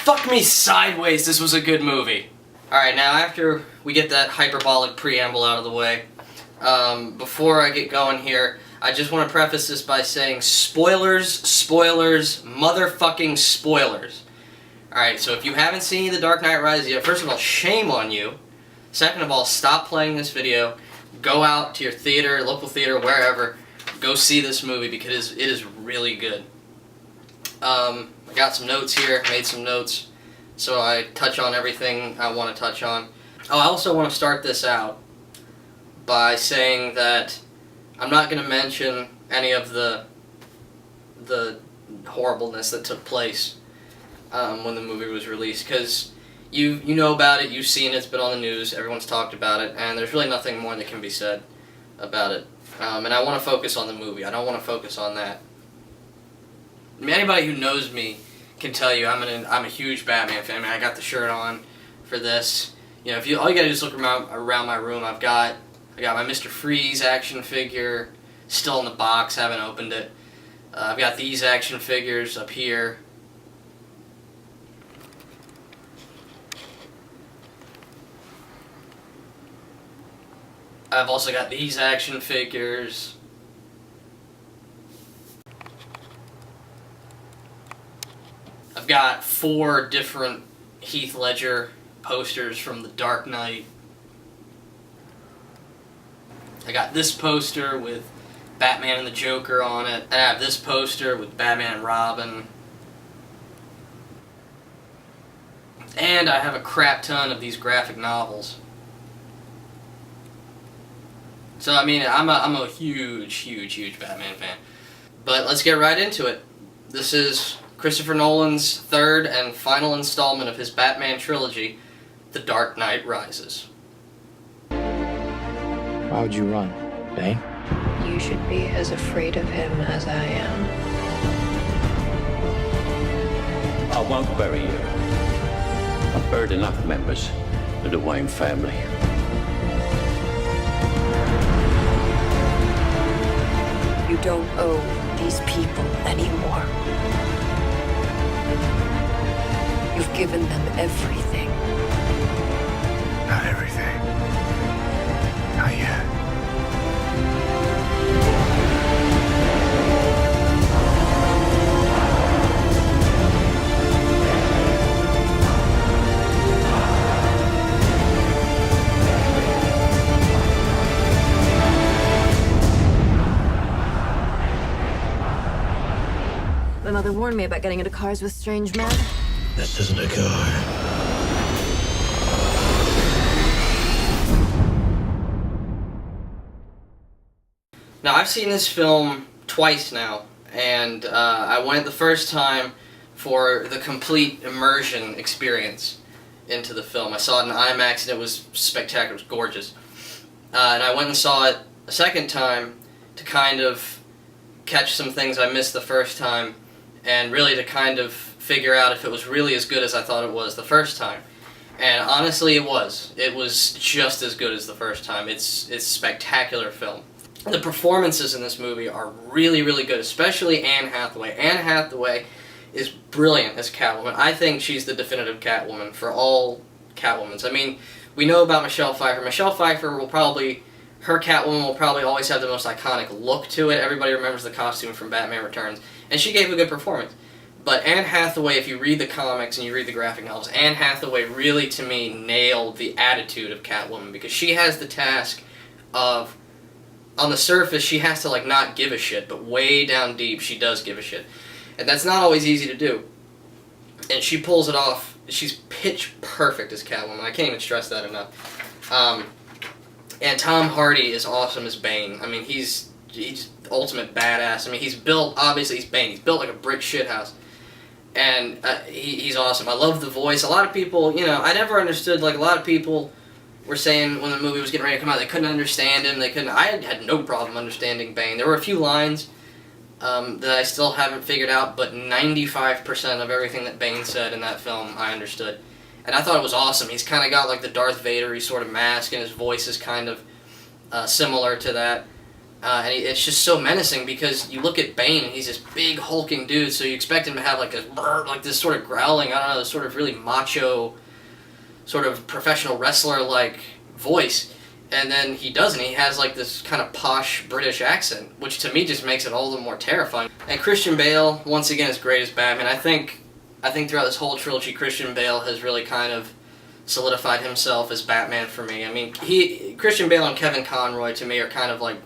Fuck me sideways, this was a good movie. Alright, now after we get that hyperbolic preamble out of the way, before I get going here, I just want to preface this by saying spoilers, spoilers, motherfucking spoilers. Alright, so if you haven't seen The Dark Knight Rises yet, first of all, shame on you. Second of all, stop playing this video. Go out to your theater, local theater, wherever. Go see this movie because it is really good. I got some notes here, made some notes, so I touch on everything I want to touch on. Oh, I also want to start this out by saying that I'm not going to mention any of the horribleness that took place when the movie was released, because you know about it, you've seen it, it's been on the news, everyone's talked about it, and there's really nothing more that can be said about it. And I want to focus on the movie. I don't want to focus on that. I mean, anybody who knows me can tell you I'm a huge Batman fan. I mean, I got the shirt on for this. You know, all you gotta do is look around my room. I got my Mr. Freeze action figure still in the box. Haven't opened it. I've got these action figures up here. I've also got these action figures. I've got 4 different Heath Ledger posters from The Dark Knight. I got this poster with Batman and the Joker on it. And I have this poster with Batman and Robin. And I have a crap ton of these graphic novels. So, I mean, I'm a huge Batman fan. But let's get right into it. This is Christopher Nolan's 3rd and final installment of his Batman trilogy, The Dark Knight Rises. Why would you run, Bane? You should be as afraid of him as I am. I won't bury you. I've buried enough members of the Wayne family. You don't owe these people anymore. You've given them everything. Not everything. Not yet. My mother warned me about getting into cars with strange men. This isn't a car. Now, I've seen this film twice now, and I went the first time for the complete immersion experience into the film. I saw it in IMAX, and it was spectacular, it was gorgeous. And I went and saw it a second time to kind of catch some things I missed the first time, and really to kind of figure out if it was really as good as I thought it was the first time. And honestly, it was. It was just as good as the first time. It's a spectacular film. The performances in this movie are really, really good, especially Anne Hathaway. Anne Hathaway is brilliant as Catwoman. I think she's the definitive Catwoman for all Catwomans. I mean, we know about Michelle Pfeiffer. Michelle Pfeiffer her Catwoman will probably always have the most iconic look to it. Everybody remembers the costume from Batman Returns. And she gave a good performance. But Anne Hathaway, if you read the comics and you read the graphic novels, Anne Hathaway really, to me, nailed the attitude of Catwoman, because she has the task of, on the surface, she has to, like, not give a shit, but way down deep, she does give a shit. And that's not always easy to do. And she pulls it off. She's pitch perfect as Catwoman. I can't even stress that enough. And Tom Hardy is awesome as Bane. I mean, he's ultimate badass. I mean, he's built, obviously he's Bane, he's built like a brick shithouse. And he's awesome. I love the voice. A lot of people, you know, I never understood, like, a lot of people were saying when the movie was getting ready to come out, they couldn't understand him, I had no problem understanding Bane. There were a few lines that I still haven't figured out, but 95% of everything that Bane said in that film, I understood. And I thought it was awesome. He's kind of got, like, the Darth Vader-y sort of mask, and his voice is kind of similar to that. It's just so menacing because you look at Bane and he's this big hulking dude, so you expect him to have like this sort of growling, I don't know, this sort of really macho, sort of professional wrestler-like voice, and then he doesn't. He has like this kind of posh British accent, which to me just makes it all the more terrifying. And Christian Bale, once again, is great as Batman. I think throughout this whole trilogy, Christian Bale has really kind of solidified himself as Batman for me. I mean, Christian Bale and Kevin Conroy to me are kind of like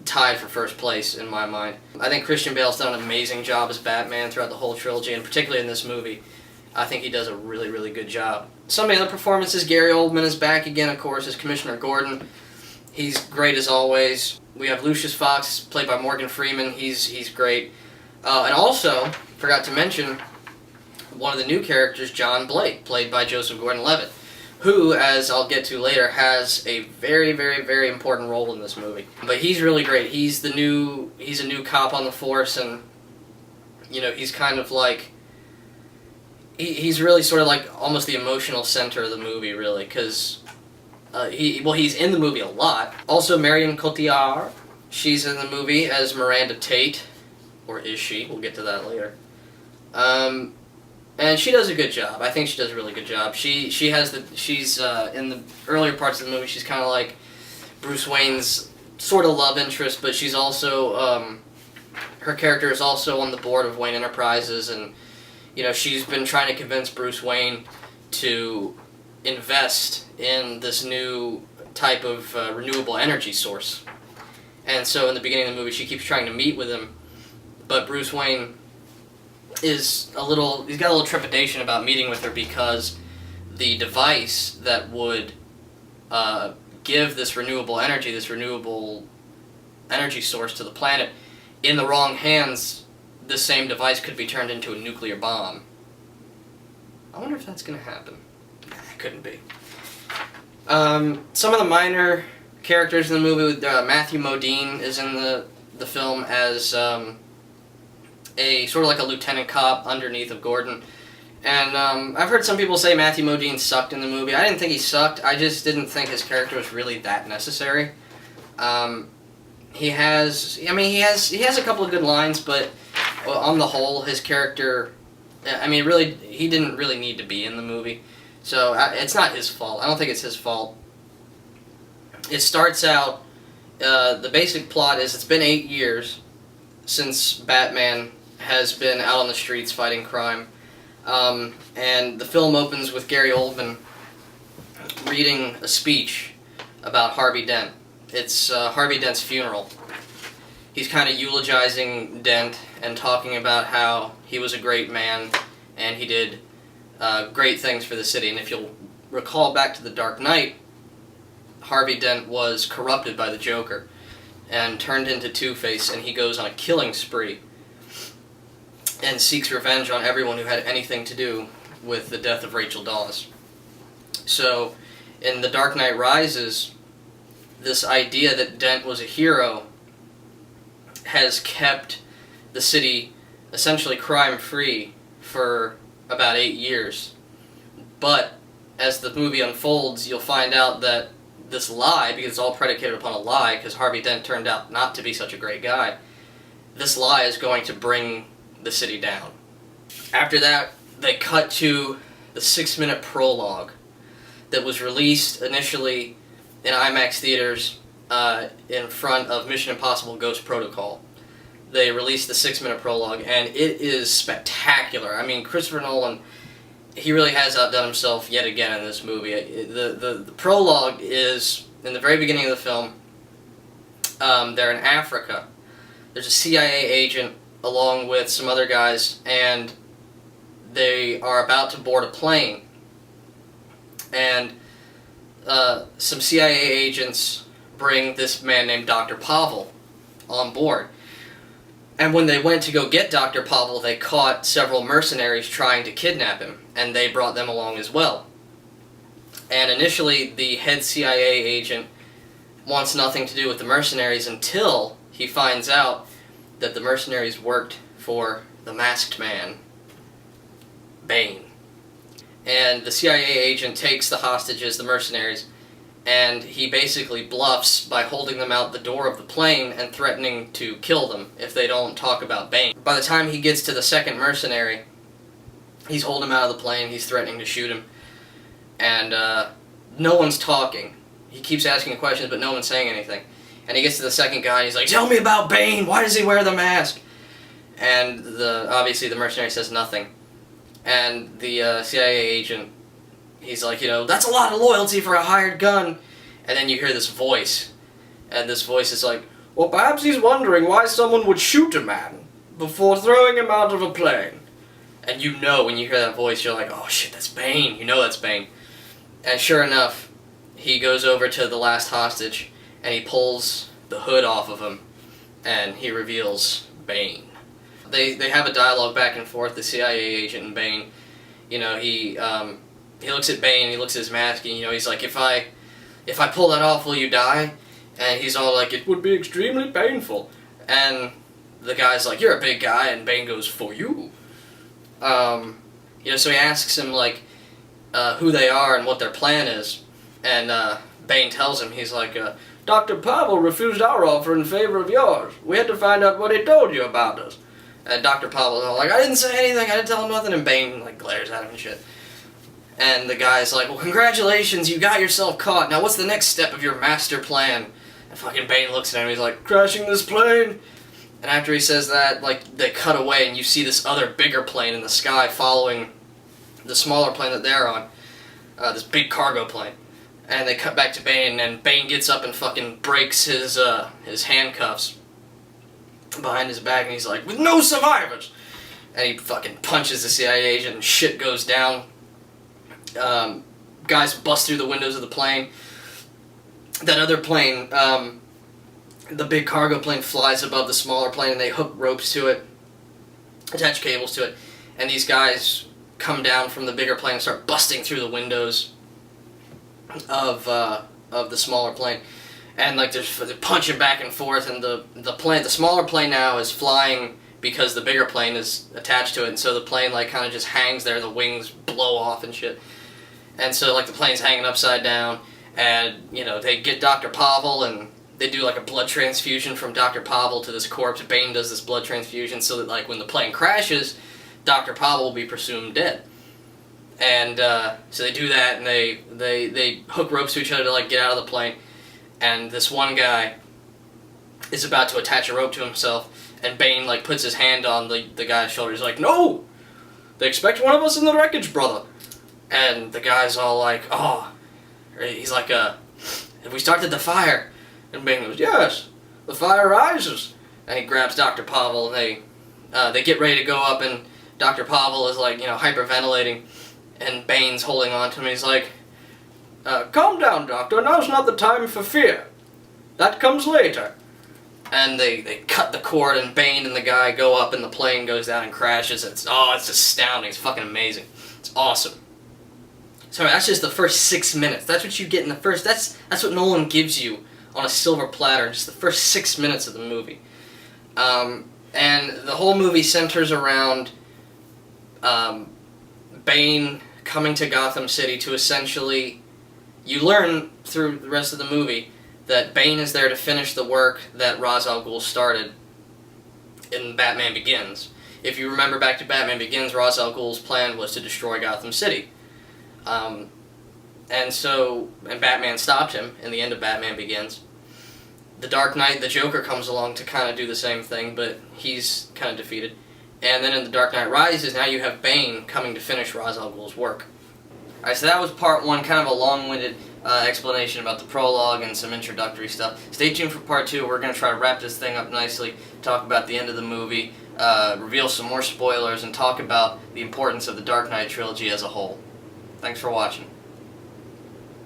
tied for first place in my mind. I think Christian Bale's done an amazing job as Batman throughout the whole trilogy, and particularly in this movie. I think he does a really, really good job. Some of the other performances, Gary Oldman is back again, of course, as Commissioner Gordon. He's great as always. We have Lucius Fox, played by Morgan Freeman. He's great. And also, forgot to mention, one of the new characters, John Blake, played by Joseph Gordon-Levitt, who, as I'll get to later, has a very, very, very important role in this movie. But he's really great. He's a new cop on the force, and you know, he's kind of like, he's really sort of like almost the emotional center of the movie, really, because he's in the movie a lot. Also, Marion Cotillard, she's in the movie as Miranda Tate, or is she? We'll get to that later. And she does a good job. I think she does a really good job. She's in the earlier parts of the movie, she's kind of like Bruce Wayne's sort of love interest, but she's also, her character is also on the board of Wayne Enterprises, and you know, she's been trying to convince Bruce Wayne to invest in this new type of renewable energy source. And so in the beginning of the movie, she keeps trying to meet with him, but Bruce Wayne he's got a little trepidation about meeting with her because the device that would give this renewable energy source to the planet, in the wrong hands, the same device could be turned into a nuclear bomb. I wonder if that's going to happen. Nah, it couldn't be. Some of the minor characters in the movie, Matthew Modine is in the film as a sort of like a lieutenant cop underneath of Gordon. And I've heard some people say Matthew Modine sucked in the movie. I didn't think he sucked. I just didn't think his character was really that necessary. He has a couple of good lines, but on the whole, his character, I mean, really, he didn't really need to be in the movie. So it's not his fault. I don't think it's his fault. It starts out, the basic plot is it's been 8 years since Batman has been out on the streets fighting crime. And the film opens with Gary Oldman reading a speech about Harvey Dent. It's Harvey Dent's funeral. He's kind of eulogizing Dent and talking about how he was a great man and he did great things for the city. And if you'll recall back to The Dark Knight, Harvey Dent was corrupted by the Joker and turned into Two-Face, and he goes on a killing spree and seeks revenge on everyone who had anything to do with the death of Rachel Dawes. So, in The Dark Knight Rises, this idea that Dent was a hero has kept the city essentially crime-free for about 8 years. But, as the movie unfolds, you'll find out that this lie, because it's all predicated upon a lie, because Harvey Dent turned out not to be such a great guy, this lie is going to bring the city down. After that, they cut to the 6-minute prologue that was released initially in IMAX theaters in front of Mission Impossible Ghost Protocol. They released the 6-minute prologue, and it is spectacular. I mean, Christopher Nolan, he really has outdone himself yet again in this movie. The prologue is, in the very beginning of the film, they're in Africa. There's a CIA agent along with some other guys, and they are about to board a plane. And some CIA agents bring this man named Dr. Pavel on board. And when they went to go get Dr. Pavel, they caught several mercenaries trying to kidnap him, and they brought them along as well. And initially, the head CIA agent wants nothing to do with the mercenaries until he finds out that the mercenaries worked for the masked man, Bane. And the CIA agent takes the hostages, the mercenaries, and he basically bluffs by holding them out the door of the plane and threatening to kill them if they don't talk about Bane. By the time he gets to the second mercenary, he's holding him out of the plane, he's threatening to shoot him, and no one's talking. He keeps asking questions, but no one's saying anything. And he gets to the second guy, and he's like, "Tell me about Bane, why does he wear the mask?" And obviously the mercenary says nothing. And the CIA agent, he's like, "That's a lot of loyalty for a hired gun." And then you hear this voice, and this voice is like, "Well, perhaps he's wondering why someone would shoot a man before throwing him out of a plane." And when you hear that voice, you're like, "Oh shit, that's Bane." You know that's Bane. And sure enough, he goes over to the last hostage, and he pulls the hood off of him, and he reveals Bane. They have a dialogue back and forth, the CIA agent and Bane. He looks at Bane, he looks at his mask, and he's like, if I pull that off, will you die? And he's all like, "It would be extremely painful." And the guy's like, "You're a big guy," and Bane goes, "For you." So he asks him, like, who they are and what their plan is. And Bane tells him, he's like, "Dr. Pavel refused our offer in favor of yours. We had to find out what he told you about us." And Dr. Pavel's all like, "I didn't say anything, I didn't tell him nothing," and Bane, like, glares at him and shit. And the guy's like, "Well, congratulations, you got yourself caught. Now what's the next step of your master plan?" And fucking Bane looks at him, he's like, "Crashing this plane." And after he says that, like, they cut away and you see this other bigger plane in the sky following the smaller plane that they're on. This big cargo plane. And they cut back to Bane, and Bane gets up and fucking breaks his handcuffs behind his back, and he's like, "With no survivors!" And he fucking punches the CIA agent, and shit goes down. Guys bust through the windows of the plane. That other plane, the big cargo plane, flies above the smaller plane, and they hook ropes to it, attach cables to it, and these guys come down from the bigger plane and start busting through the windows of the smaller plane, and like they're punching back and forth, and the smaller plane now is flying because the bigger plane is attached to it, and so the plane like kind of just hangs there, the wings blow off and shit, and so like the plane's hanging upside down, and they get Dr. Pavel, and they do like a blood transfusion from Dr. Pavel to this corpse. Bane does this blood transfusion so that like when the plane crashes, Dr. Pavel will be presumed dead. And so they do that, and they hook ropes to each other to like get out of the plane. And this one guy is about to attach a rope to himself, and Bane like puts his hand on the guy's shoulder. He's like, "No! They expect one of us in the wreckage, brother." And the guy's all like, "Oh." He's like, "Have we started the fire?" And Bane goes, "Yes, the fire rises." And he grabs Dr. Pavel, and they get ready to go up, and Dr. Pavel is like, hyperventilating. And Bane's holding on to him. He's like, "Calm down, Doctor. Now's not the time for fear. That comes later." And they cut the cord, and Bane and the guy go up, and the plane goes down and crashes. It's astounding. It's fucking amazing. It's awesome. So that's just the first 6 minutes. That's what you get in the first. That's what Nolan gives you on a silver platter. Just the first 6 minutes of the movie. And the whole movie centers around Bane coming to Gotham City to essentially, you learn through the rest of the movie that Bane is there to finish the work that Ra's al Ghul started in Batman Begins. If you remember back to Batman Begins, Ra's al Ghul's plan was to destroy Gotham City. And Batman stopped him in the end of Batman Begins. The Dark Knight, the Joker comes along to kind of do the same thing, but he's kind of defeated. And then in The Dark Knight Rises, now you have Bane coming to finish Ra's al Ghul's work. Alright, so that was part one, kind of a long-winded explanation about the prologue and some introductory stuff. Stay tuned for part two. We're going to try to wrap this thing up nicely, talk about the end of the movie, reveal some more spoilers, and talk about the importance of the Dark Knight trilogy as a whole. Thanks for watching.